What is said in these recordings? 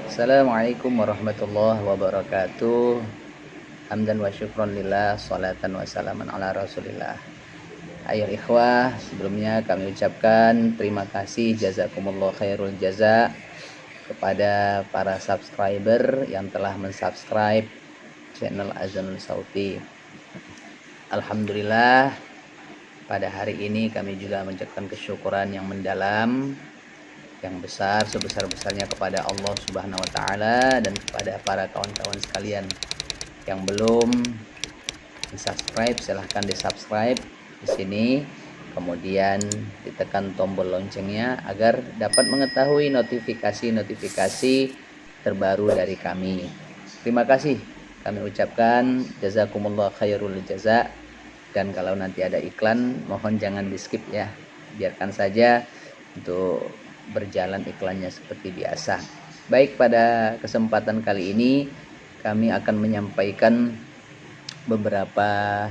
Assalamualaikum warahmatullahi wabarakatuh. Hamdan wa syukron lillah, salatan wa salaman ala rasulillah. Ayo ikhwah, sebelumnya kami ucapkan terima kasih jazakumullah khairul jaza kepada para subscriber yang telah mensubscribe channel Azanul Sauti. Alhamdulillah, pada hari ini kami juga mengucapkan kesyukuran yang mendalam, yang besar, sebesar-besarnya kepada Allah Subhanahu wa taala dan kepada para kawan-kawan sekalian yang belum di-subscribe, silahkan di-subscribe di sini, kemudian ditekan tombol loncengnya agar dapat mengetahui notifikasi-notifikasi terbaru dari kami. Terima kasih kami ucapkan jazakumullah khairul jaza, dan kalau nanti ada iklan mohon jangan di-skip ya, biarkan saja untuk berjalan iklannya seperti biasa. Baik, pada kesempatan kali ini kami akan menyampaikan beberapa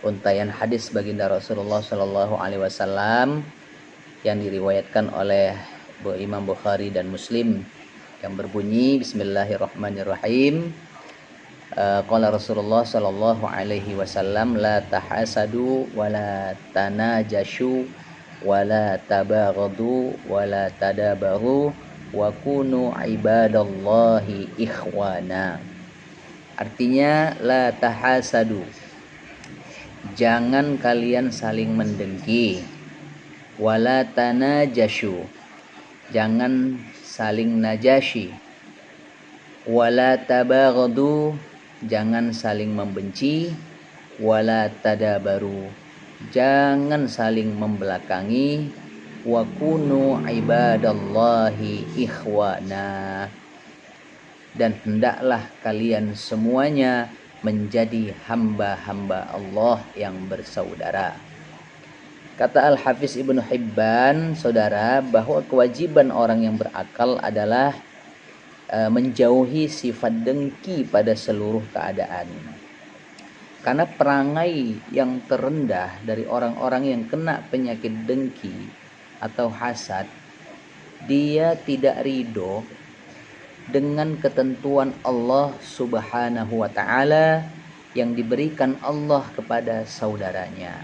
untayan hadis baginda Rasulullah Shallallahu Alaihi Wasallam yang diriwayatkan oleh Imam Bukhari dan Muslim, yang berbunyi Bismillahirrahmanirrahim. Qala Rasulullah Shallallahu Alaihi Wasallam, la tahasadu wa la tanajashu wala tabaghadu wala tadabaru wa kunu ibadallahi ikhwana. Artinya, la tahasadu, jangan kalian saling mendengki, wala tanajashu, jangan saling najasyi, wala tabaghadu, jangan saling membenci, wala tadabaru, jangan saling membelakangi, wa kunu ibadallahi ikhwana, dan hendaklah kalian semuanya menjadi hamba-hamba Allah yang bersaudara. Kata Al-Hafiz Ibnu Hibban, saudara, bahwa kewajiban orang yang berakal adalah menjauhi sifat dengki pada seluruh keadaan. Karena perangai yang terendah dari orang-orang yang kena penyakit dengki atau hasad, dia tidak ridho dengan ketentuan Allah Subhanahu wa ta'ala yang diberikan Allah kepada saudaranya.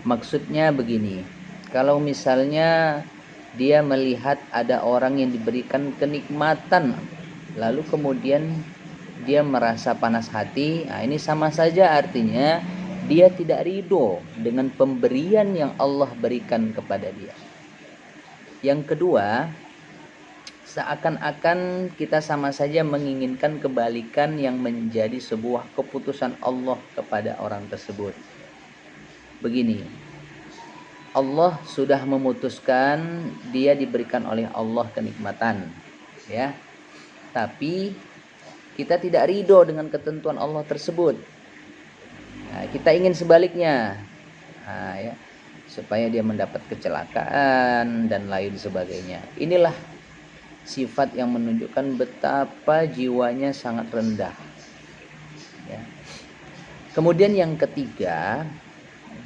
Maksudnya begini, kalau misalnya dia melihat ada orang yang diberikan kenikmatan, lalu kemudian dia merasa panas hati, nah ini sama saja artinya dia tidak ridho dengan pemberian yang Allah berikan kepada dia. Yang kedua, seakan-akan kita sama saja menginginkan kebalikan yang menjadi sebuah keputusan Allah kepada orang tersebut. Begini, Allah sudah memutuskan dia diberikan oleh Allah kenikmatan, ya. Tapi kita tidak ridho dengan ketentuan Allah tersebut. Nah, kita ingin sebaliknya, ya, supaya dia mendapat kecelakaan dan lain sebagainya. Inilah sifat yang menunjukkan betapa jiwanya sangat rendah. Ya. Kemudian yang ketiga,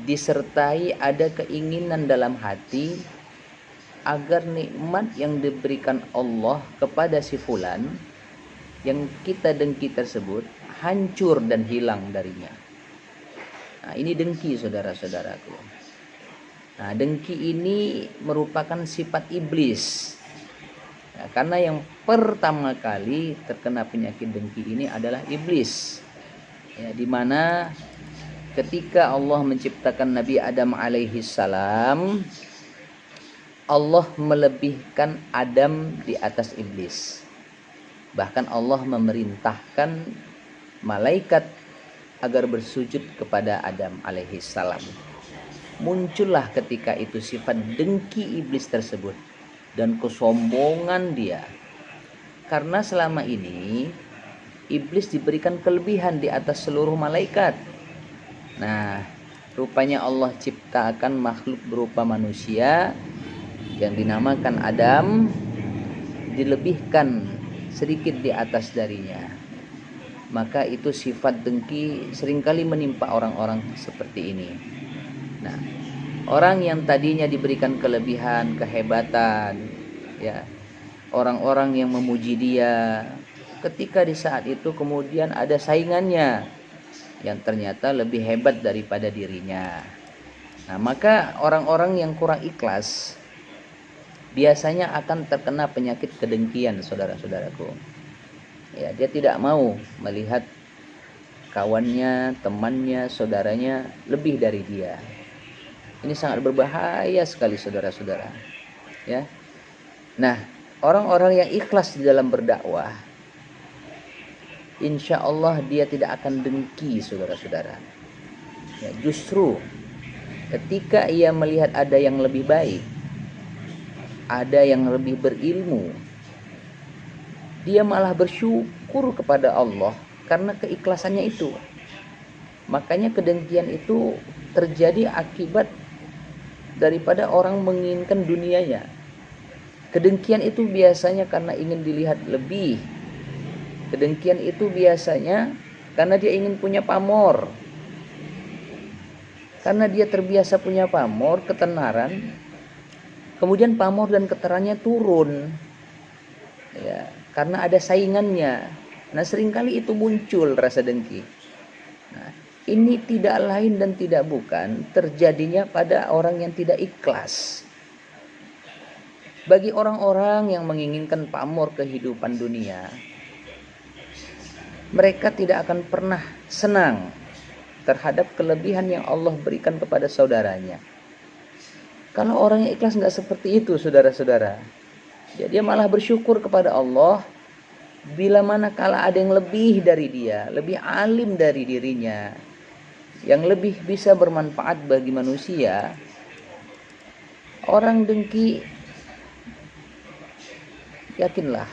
disertai ada keinginan dalam hati agar nikmat yang diberikan Allah kepada si fulan yang kita dengki tersebut hancur dan hilang darinya. Nah, ini dengki, saudara-saudaraku. Nah, dengki ini merupakan sifat iblis. Ya, karena yang pertama kali terkena penyakit dengki ini adalah iblis. Ya, di mana ketika Allah menciptakan Nabi Adam alaihi salam, Allah melebihkan Adam di atas iblis. Bahkan Allah memerintahkan malaikat agar bersujud kepada Adam alaihi salam. Muncullah ketika itu sifat dengki iblis tersebut dan kesombongan dia. Karena selama ini iblis diberikan kelebihan di atas seluruh malaikat. Nah, rupanya Allah ciptakan makhluk berupa manusia yang dinamakan Adam, dilebihkan sedikit di atas darinya. Maka itu sifat dengki seringkali menimpa orang-orang seperti ini. Nah, orang yang tadinya diberikan kelebihan, kehebatan, ya, orang-orang yang memuji dia, ketika di saat itu kemudian ada saingannya yang ternyata lebih hebat daripada dirinya. Nah, maka orang-orang yang kurang ikhlas biasanya akan terkena penyakit kedengkian, saudara-saudaraku. Ya, dia tidak mau melihat kawannya, temannya, saudaranya lebih dari dia. Ini sangat berbahaya sekali, saudara-saudara. Ya. Nah, orang-orang yang ikhlas di dalam berdakwah, insya Allah dia tidak akan dengki, saudara-saudara. Ya, justru ketika ia melihat ada yang lebih baik, ada yang lebih berilmu, dia malah bersyukur kepada Allah karena keikhlasannya itu. Makanya kedengkian itu terjadi akibat daripada orang menginginkan dunianya. Kedengkian itu biasanya karena ingin dilihat lebih. Kedengkian itu biasanya karena dia ingin punya pamor. Karena dia terbiasa punya pamor, ketenaran, kemudian pamor dan ketenarannya turun. Ya, karena ada saingannya. Nah, seringkali itu muncul rasa dengki. Nah, ini tidak lain dan tidak bukan terjadinya pada orang yang tidak ikhlas. Bagi orang-orang yang menginginkan pamor kehidupan dunia, mereka tidak akan pernah senang terhadap kelebihan yang Allah berikan kepada saudaranya. Kalau orang yang ikhlas nggak seperti itu, saudara-saudara, ya, dia malah bersyukur kepada Allah bila mana kala ada yang lebih dari dia, lebih alim dari dirinya, yang lebih bisa bermanfaat bagi manusia. Orang dengki, yakinlah,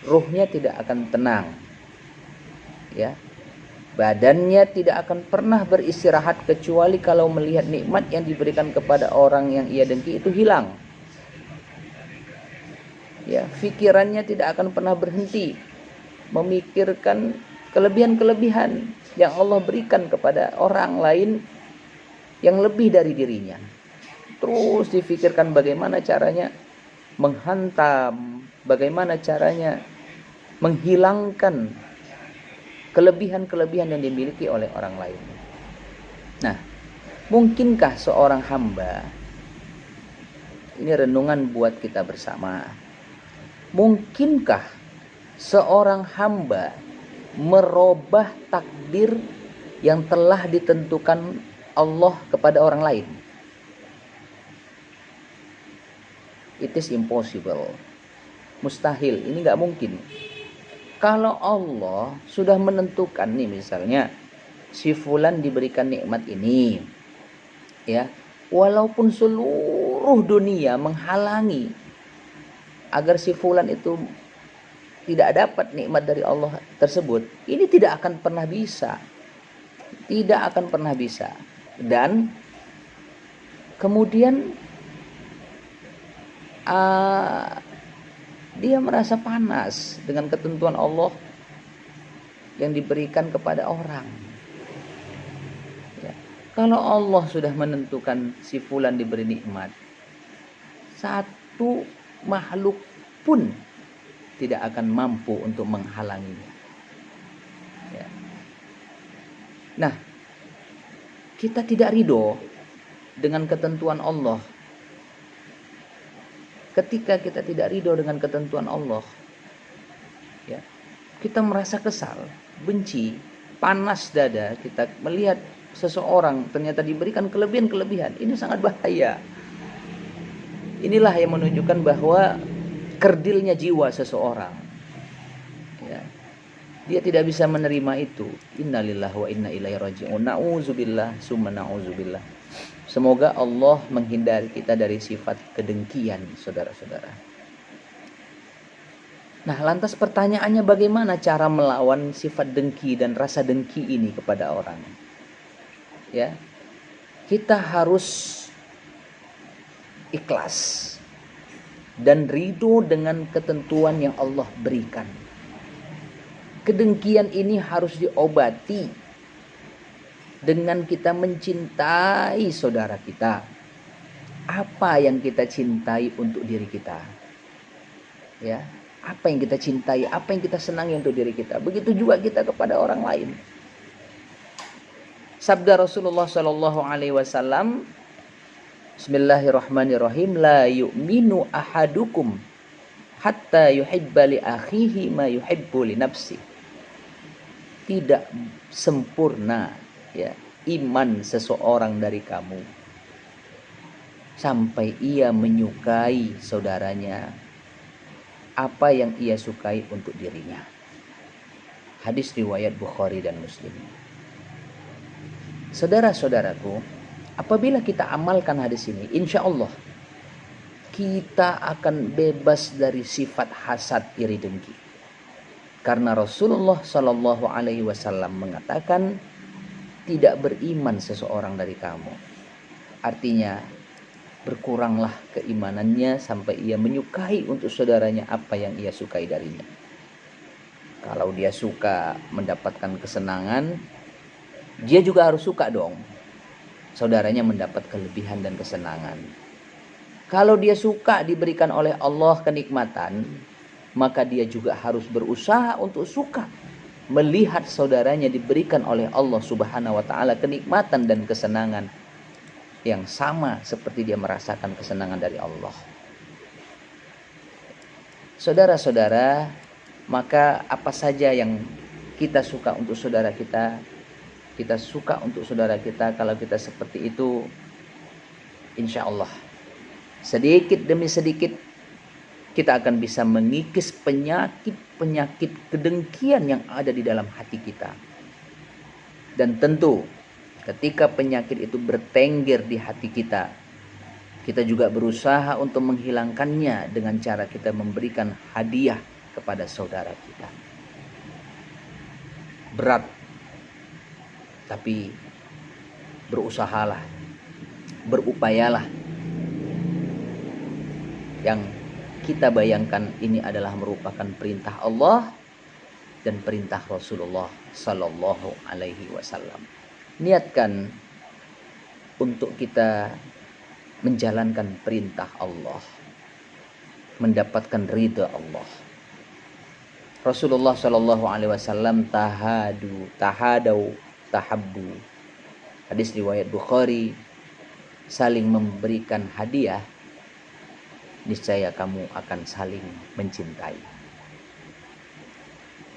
ruhnya tidak akan tenang. Ya, badannya tidak akan pernah beristirahat kecuali kalau melihat nikmat yang diberikan kepada orang yang ia dengki itu hilang. Ya, pikirannya tidak akan pernah berhenti memikirkan kelebihan-kelebihan yang Allah berikan kepada orang lain yang lebih dari dirinya. Terus difikirkan bagaimana caranya menghantam, bagaimana caranya menghilangkan kelebihan-kelebihan yang dimiliki oleh orang lain. Nah, mungkinkah seorang hamba, ini renungan buat kita bersama, mungkinkah seorang hamba merubah takdir yang telah ditentukan Allah kepada orang lain? It is impossible. Mustahil, ini nggak mungkin. Kalau Allah sudah menentukan nih, misalnya si fulan diberikan nikmat ini, ya, walaupun seluruh dunia menghalangi agar si fulan itu tidak dapat nikmat dari Allah tersebut, ini tidak akan pernah bisa. Tidak akan pernah bisa. Dan kemudian dia merasa panas dengan ketentuan Allah yang diberikan kepada orang. Ya. Kalau Allah sudah menentukan si fulan diberi nikmat, satu makhluk pun tidak akan mampu untuk menghalanginya. Ya. Nah, kita tidak ridho dengan ketentuan Allah. Ketika kita tidak ridho dengan ketentuan Allah, ya, kita merasa kesal, benci, panas dada, kita melihat seseorang ternyata diberikan kelebihan-kelebihan. Ini sangat bahaya. Inilah yang menunjukkan bahwa kerdilnya jiwa seseorang. Ya. Dia tidak bisa menerima itu. Innalillahi wa inna ilaihi raji'un. Na'udzubillah summa na'udzubillah. Semoga Allah menghindari kita dari sifat kedengkian, saudara-saudara. Nah, lantas pertanyaannya, bagaimana cara melawan sifat dengki dan rasa dengki ini kepada orang? Ya, kita harus ikhlas dan ridho dengan ketentuan yang Allah berikan. Kedengkian ini harus diobati dengan kita mencintai saudara kita. Apa yang kita cintai untuk diri kita? Ya, apa yang kita cintai, apa yang kita senangi untuk diri kita, begitu juga kita kepada orang lain. Sabda Rasulullah Shallallahu Alaihi Wasallam, Bismillahirrahmanirrahim, la yu'minu ahadukum hatta yuhibba li akhihi ma yuhibbu li nafsi. Tidak sempurna ya iman seseorang dari kamu sampai ia menyukai saudaranya apa yang ia sukai untuk dirinya. Hadis riwayat Bukhari dan Muslim. Saudara-saudaraku, apabila kita amalkan hadis ini, insya Allah kita akan bebas dari sifat hasad, iri, dengki. Karena Rasulullah Shallallahu Alaihi Wasallam mengatakan tidak beriman seseorang dari kamu. Artinya berkuranglah keimanannya sampai ia menyukai untuk saudaranya apa yang ia sukai darinya. Kalau dia suka mendapatkan kesenangan, dia juga harus suka dong saudaranya mendapat kelebihan dan kesenangan. Kalau dia suka diberikan oleh Allah kenikmatan, maka dia juga harus berusaha untuk suka melihat saudaranya diberikan oleh Allah Subhanahu wa taala kenikmatan dan kesenangan yang sama seperti dia merasakan kesenangan dari Allah. Saudara-saudara, maka apa saja yang kita suka untuk saudara kita suka untuk saudara kita. Kalau kita seperti itu, insya Allah sedikit demi sedikit kita akan bisa mengikis penyakit kedengkian yang ada di dalam hati kita. Dan tentu ketika penyakit itu bertengger di hati kita, kita juga berusaha untuk menghilangkannya dengan cara kita memberikan hadiah kepada saudara kita. Berat, tapi berusahalah, berupayalah. Yang kita bayangkan ini adalah merupakan perintah Allah dan perintah Rasulullah Sallallahu Alaihi Wasallam. Niatkan untuk kita menjalankan perintah Allah, mendapatkan ridha Allah. Rasulullah Shallallahu Alaihi Wasallam tahadau, tahabbu. Hadis riwayat Bukhari, saling memberikan hadiah, niscaya kamu akan saling mencintai.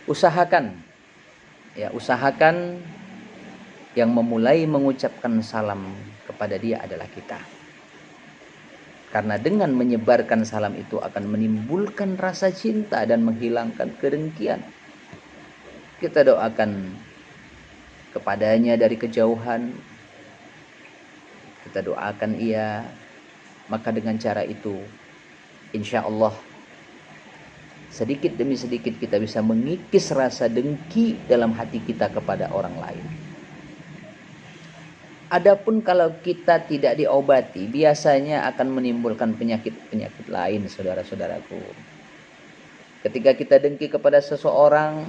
Usahakan yang memulai mengucapkan salam kepada dia adalah kita. Karena dengan menyebarkan salam itu akan menimbulkan rasa cinta dan menghilangkan kedengkian. Kita doakan kepadanya dari kejauhan. Kita doakan ia. Maka dengan cara itu, insya Allah sedikit demi sedikit kita bisa mengikis rasa dengki dalam hati kita kepada orang lain. Adapun kalau kita tidak diobati, biasanya akan menimbulkan penyakit-penyakit lain, saudara-saudaraku. Ketika kita dengki kepada seseorang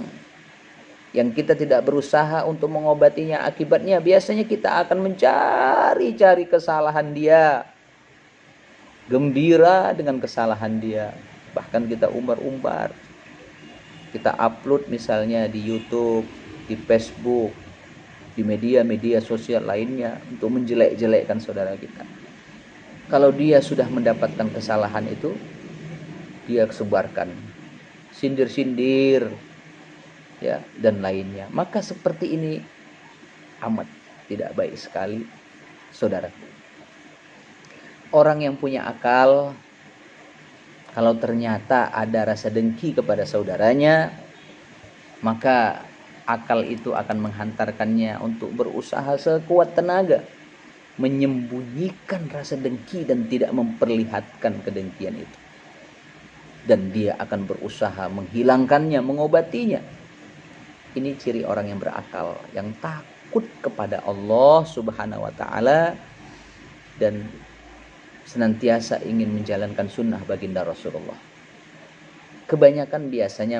yang kita tidak berusaha untuk mengobatinya, akibatnya biasanya kita akan mencari-cari kesalahan dia, gembira dengan kesalahan dia. Bahkan kita umbar-umbar, kita upload misalnya di YouTube, di Facebook, di media-media sosial lainnya untuk menjelek-jelekkan saudara kita. Kalau dia sudah mendapatkan kesalahan itu, dia sebarkan sindir-sindir ya dan lainnya. Maka seperti ini amat tidak baik sekali, saudara. Orang yang punya akal, kalau ternyata ada rasa dengki kepada saudaranya, maka akal itu akan menghantarkannya untuk berusaha sekuat tenaga menyembunyikan rasa dengki dan tidak memperlihatkan kedengkian itu. Dan dia akan berusaha menghilangkannya, mengobatinya. Ini ciri orang yang berakal, yang takut kepada Allah Subhanahu wa taala dan senantiasa ingin menjalankan sunnah baginda Rasulullah. Kebanyakan biasanya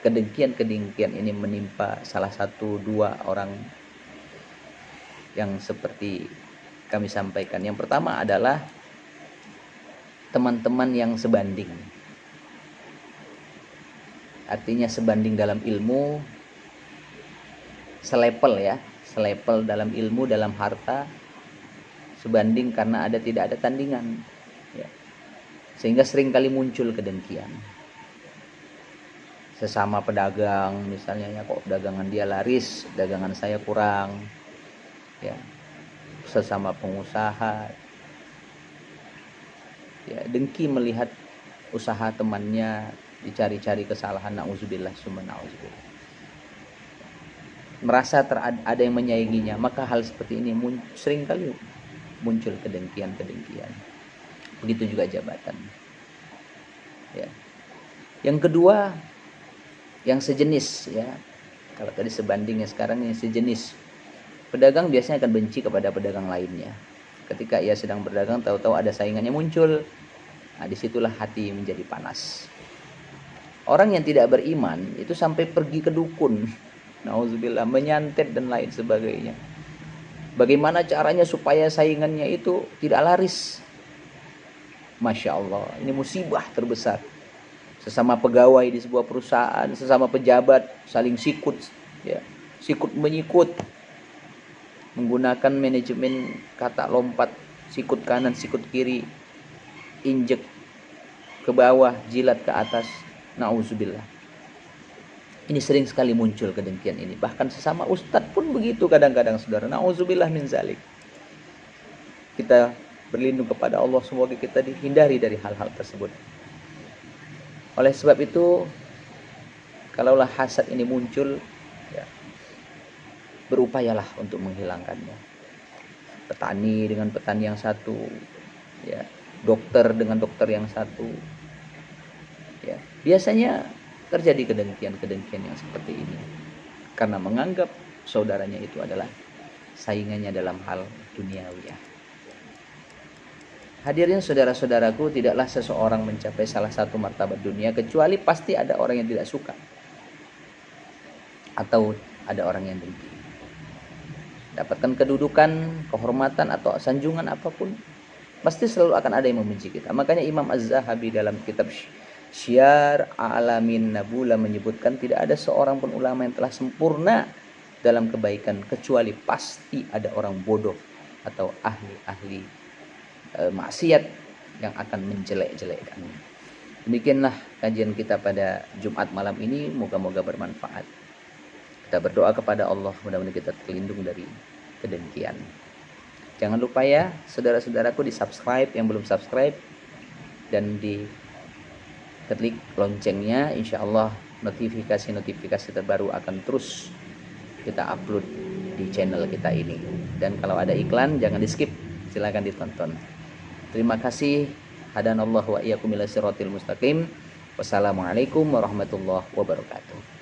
kedengkian ini menimpa salah satu dua orang yang seperti kami sampaikan. Yang pertama adalah teman-teman yang sebanding. artinya sebanding dalam ilmu, selepel dalam ilmu, dalam harta, sebanding karena tidak ada tandingan, ya. Sehingga seringkali muncul kedengkian. Sesama pedagang misalnya, ya, kok dagangan dia laris, dagangan saya kurang, ya. Sesama pengusaha, ya, dengki melihat usaha temannya dicari-cari kesalahan, na'udzubillah summa na'udzubillah. Merasa ada yang menyainginya, maka hal seperti ini seringkali muncul kedengkian. Begitu juga jabatan, ya. Yang kedua, yang sejenis, ya. Kalau tadi sebandingnya, sekarang yang sejenis. Pedagang biasanya akan benci kepada pedagang lainnya. Ketika ia sedang berdagang, tahu-tahu ada saingannya muncul. Nah, disitulah hati menjadi panas. Orang yang tidak beriman itu sampai pergi ke dukun, na'udzubillah, menyantet dan lain sebagainya. Bagaimana caranya supaya saingannya itu tidak laris? Masya Allah, ini musibah terbesar. Sesama pegawai di sebuah perusahaan, sesama pejabat saling sikut, ya, sikut menyikut, menggunakan manajemen kata lompat, sikut kanan, sikut kiri, injek ke bawah, jilat ke atas, na'udzubillah. Ini sering sekali muncul kedengkian ini. Bahkan sesama ustadz pun begitu kadang-kadang, saudara. Na'udzubillah min zalik. Kita berlindung kepada Allah, semoga kita dihindari dari hal-hal tersebut. Oleh sebab itu, kalaulah hasad ini muncul, ya, berupayalah untuk menghilangkannya. Petani dengan petani yang satu, ya, dokter dengan dokter yang satu, ya. Biasanya terjadi kedengkian yang seperti ini karena menganggap saudaranya itu adalah saingannya dalam hal duniawi. Hadirin saudara-saudaraku, tidaklah seseorang mencapai salah satu martabat dunia kecuali pasti ada orang yang tidak suka atau ada orang yang dengki. Dapatkan kedudukan, kehormatan atau sanjungan apapun, pasti selalu akan ada yang membenci kita. Makanya Imam Az-Zahabi dalam kitab Syiar Alamin Nabula menyebutkan tidak ada seorang pun ulama yang telah sempurna dalam kebaikan kecuali pasti ada orang bodoh atau ahli maksiat yang akan menjelek-jelekkannya. Demikianlah kajian kita pada Jumat malam ini, moga-moga bermanfaat. Kita berdoa kepada Allah, mudah-mudahan kita terlindung dari kedengkian. Jangan lupa ya, saudara-saudaraku, di subscribe yang belum subscribe dan di klik loncengnya. Insya Allah notifikasi terbaru akan terus kita upload di channel kita ini. Dan kalau ada iklan jangan di skip, silakan ditonton. Terima kasih. Hadanallahu wa iyyakum ila siratil mustaqim. Wassalamualaikum warahmatullahi wabarakatuh.